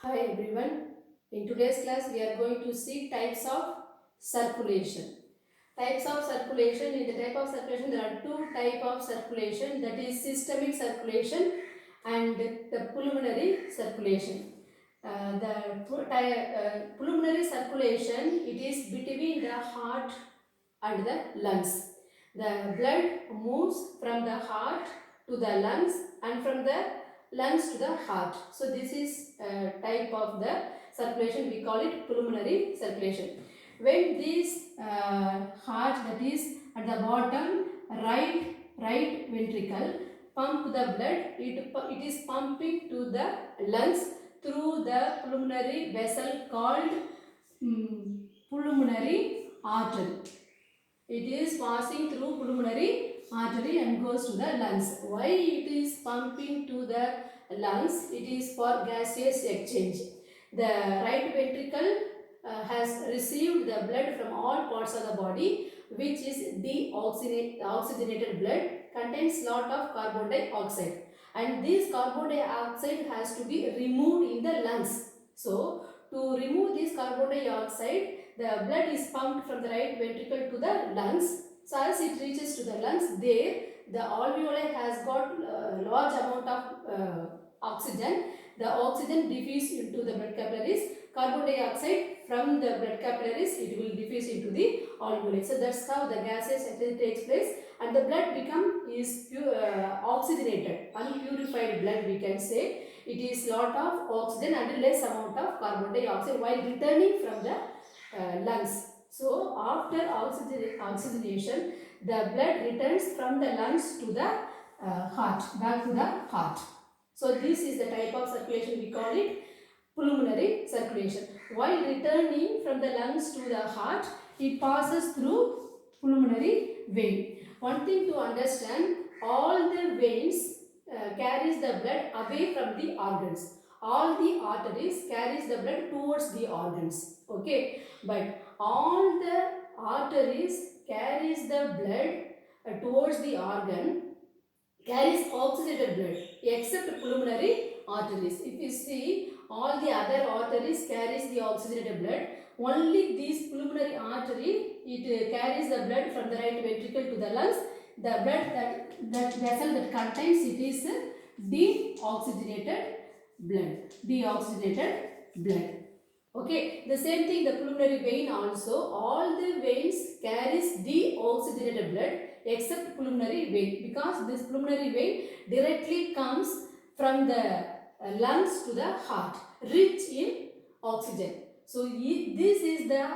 Hi everyone. In today's class we are going to see types of circulation. Types of circulation. In the type of circulation there are two type of circulation, that is systemic circulation and the pulmonary circulation. The pulmonary circulation, it is between the heart and the lungs. The blood moves from the heart to the lungs and from the lungs to the heart. So this is type of the circulation, we call it pulmonary circulation. When this heart, that is at the bottom right ventricle pump the blood, it is pumping to the lungs through the pulmonary vessel called pulmonary artery. It is passing through pulmonary artery and goes to the lungs. Why it is pumping to the lungs? It is for gaseous exchange. The right ventricle has received the blood from all parts of the body, which is oxygenated blood, contains lot of carbon dioxide, and this carbon dioxide has to be removed in the lungs. So to remove this carbon dioxide, the blood is pumped from the right ventricle to the lungs. So as it reaches to the lungs, there the alveoli has got large amount of oxygen. The oxygen diffuse into the blood capillaries. Carbon dioxide from the blood capillaries, it will diffuse into the alveoli. So that's how the gaseous exchange takes place, and the blood is oxygenated, unpurified blood, we can say. It is lot of oxygen and less amount of carbon dioxide while returning from the lungs. So after oxygenation, the blood returns from the lungs to the heart, back to the heart. So this is the type of circulation, we call it pulmonary circulation. While returning from the lungs to the heart, it passes through pulmonary vein. One thing to understand, all the veins carries the blood away from the organs. All the arteries carries the blood towards the organs. Okay, but all the arteries carries the blood towards the organ, carries oxygenated blood, except pulmonary arteries. If you see, all the other arteries carries the oxygenated blood. Only this pulmonary artery, it carries the blood from the right ventricle to the lungs. The blood that vessel that contains it is deoxygenated blood. Deoxygenated blood. Okay, the same thing, the pulmonary vein also, all the veins carries deoxygenated blood except pulmonary vein, because this pulmonary vein directly comes from the lungs to the heart, rich in oxygen. So this is the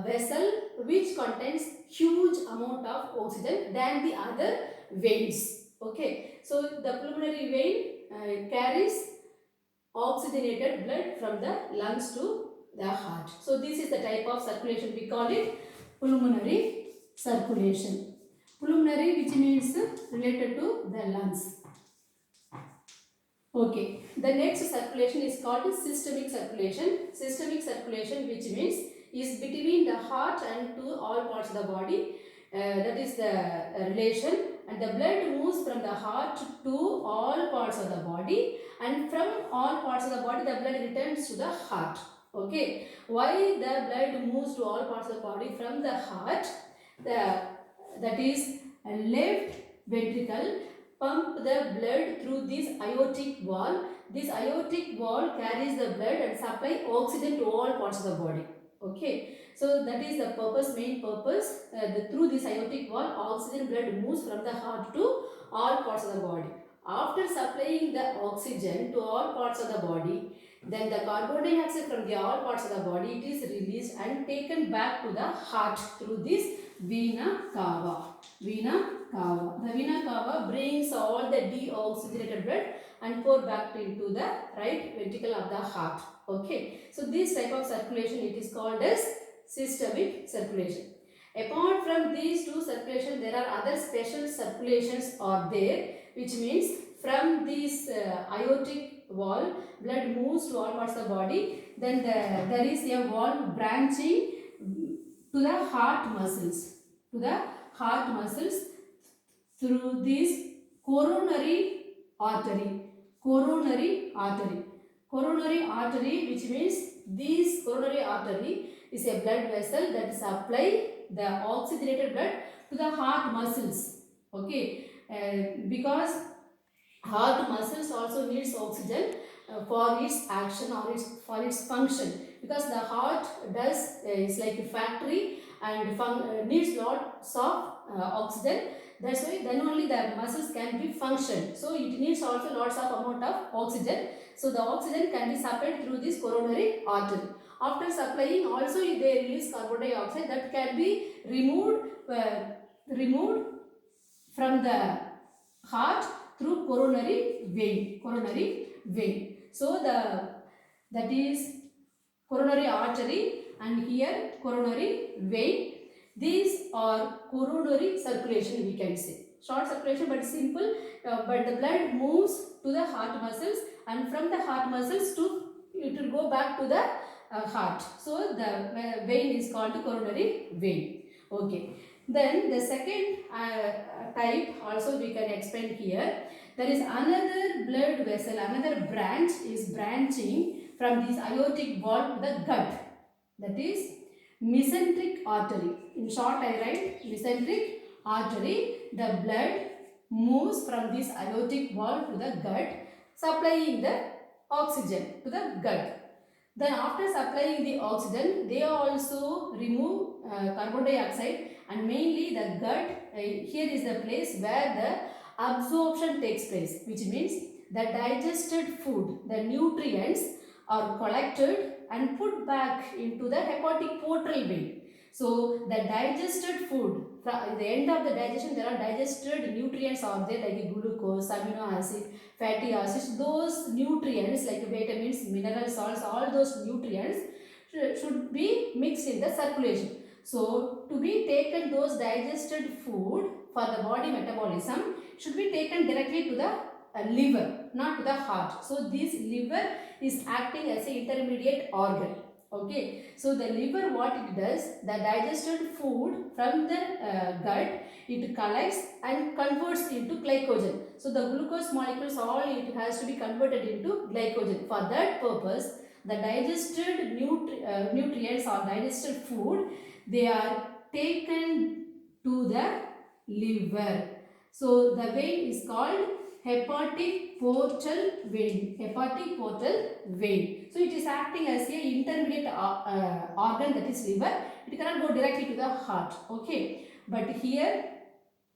vessel which contains huge amount of oxygen than the other veins. Okay, so the pulmonary vein carries oxygenated blood from the lungs to the heart. So this is the type of circulation, we call it pulmonary circulation. Pulmonary, which means related to the lungs. Okay, the next circulation is called systemic circulation. Systemic circulation, which means is between the heart and to all parts of the body. That is the relation, and the blood moves from the heart to all parts of the body, and from all parts of the body the blood returns to the heart. Okay, why the blood moves to all parts of the body from the heart? That is left ventricle pump the blood through this aortic wall. This aortic wall carries the blood and supply oxygen to all parts of the body. Okay, so that is the purpose, main purpose. Through this aortic wall, oxygen blood moves from the heart to all parts of the body. After supplying the oxygen to all parts of the body, then the carbon dioxide from the all parts of the body, it is released and taken back to the heart through this vena cava. Vena cava. The vena cava brings all the deoxygenated blood and pour back into the right ventricle of the heart. Okay, so this type of circulation, it is called as systemic circulation. Apart from these two circulations, there are other special circulations are there, which means from this aortic wall, blood moves to all parts of the body. Then there is a wall branching to the heart muscles, to the heart muscles through this coronary artery. Coronary artery. coronary artery, which means this coronary artery is a blood vessel that supply the oxygenated blood to the heart muscles. Okay, because heart muscles also needs oxygen for its action or for its function, because the heart does is like a factory and needs lots of oxygen. That's why then only the muscles can be functioned. So it needs also lots of amount of oxygen. So the oxygen can be supplied through this coronary artery. After supplying, also if they release carbon dioxide, that can be removed from the heart through coronary vein. So that is coronary artery and here coronary vein. These are coronary circulation, we can say. Short circulation but simple, but the blood moves to the heart muscles, and from the heart muscles it will go back to the heart. So the vein is called coronary vein. Okay. Then the second type also we can explain here. There is another blood vessel, another branch is branching from this aortic valve to the gut. That is mesenteric artery. In short I write mesenteric artery. The blood moves from this aortic valve to the gut, supplying the oxygen to the gut. Then after supplying the oxygen, they also remove carbon dioxide, and mainly the gut, here is the place where the absorption takes place, which means the digested food, the nutrients are collected and put back into the hepatic portal vein. So the digested food, at the end of the digestion there are digested nutrients are there like glucose, amino acid, fatty acids. Those nutrients like vitamins, mineral salts, all those nutrients should be mixed in the circulation. So to be taken, those digested food for the body metabolism should be taken directly to the liver, not to the heart. So this liver is acting as an intermediate organ. Okay, so the liver, what it does, the digested food from the gut, it collects and converts into glycogen. So the glucose molecules, all it has to be converted into glycogen. For that purpose, the digested nutrients or digested food, they are taken to the liver. So the vein is called hepatic portal vein. Hepatic portal vein. So it is acting as a intermediate organ, that is liver. It cannot go directly to the heart. Okay, but here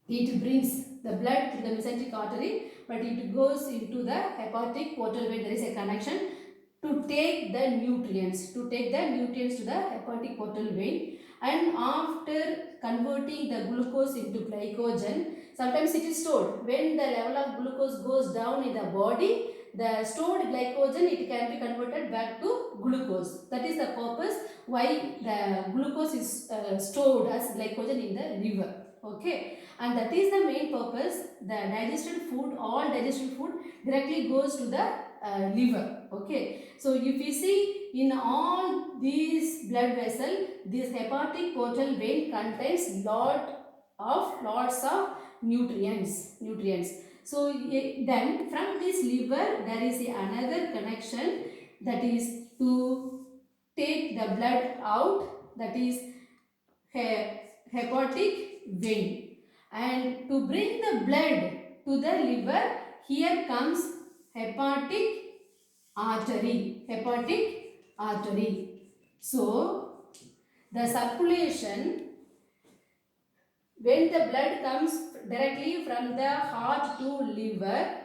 it brings the blood to the mesenteric artery, but it goes into the hepatic portal vein. There is a connection to take the nutrients to the hepatic portal vein, and after converting the glucose into glycogen, sometimes it is stored. When the level of glucose goes down in the body, the stored glycogen, it can be converted back to glucose. That is the purpose why the glucose is stored as glycogen in the liver. Okay, and that is the main purpose. The digested food, all digested food directly goes to the liver. Okay, so if you see in all these blood vessels, this hepatic portal vein contains lots of nutrients. So then from this liver there is another connection, that is to take the blood out, that is hepatic vein, and to bring the blood to the liver, here comes hepatic artery. So the circulation, when the blood comes directly from the heart to liver,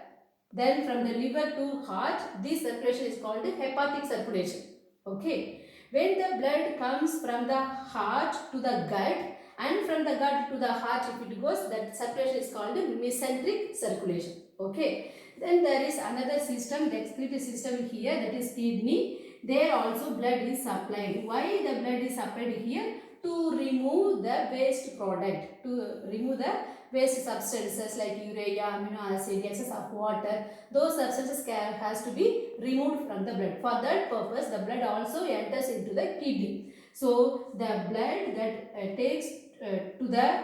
then from the liver to heart, this circulation is called hepatic circulation. Okay, when the blood comes from the heart to the gut and from the gut to the heart, if it goes, that circulation is called mesenteric circulation. Okay, then there is another system, the excretory system here, that is kidney. There also blood is supplied. Why the blood is supplied here? To remove the waste product, to remove the waste substances like urea, amino acid, excess of water. Those substances has to be removed from the blood. For that purpose, the blood also enters into the kidney. So the blood that takes to the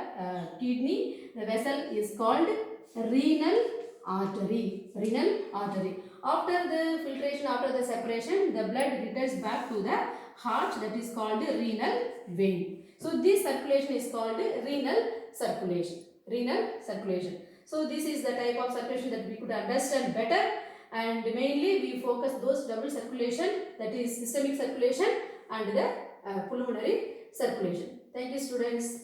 kidney, the vessel is called renal artery. After the filtration, after the separation, the blood returns back to the heart, that is called renal vein. So this circulation is called renal circulation. Renal circulation. So this is the type of circulation that we could understand better, and mainly we focus those double circulation, that is systemic circulation and the pulmonary circulation. Thank you, students.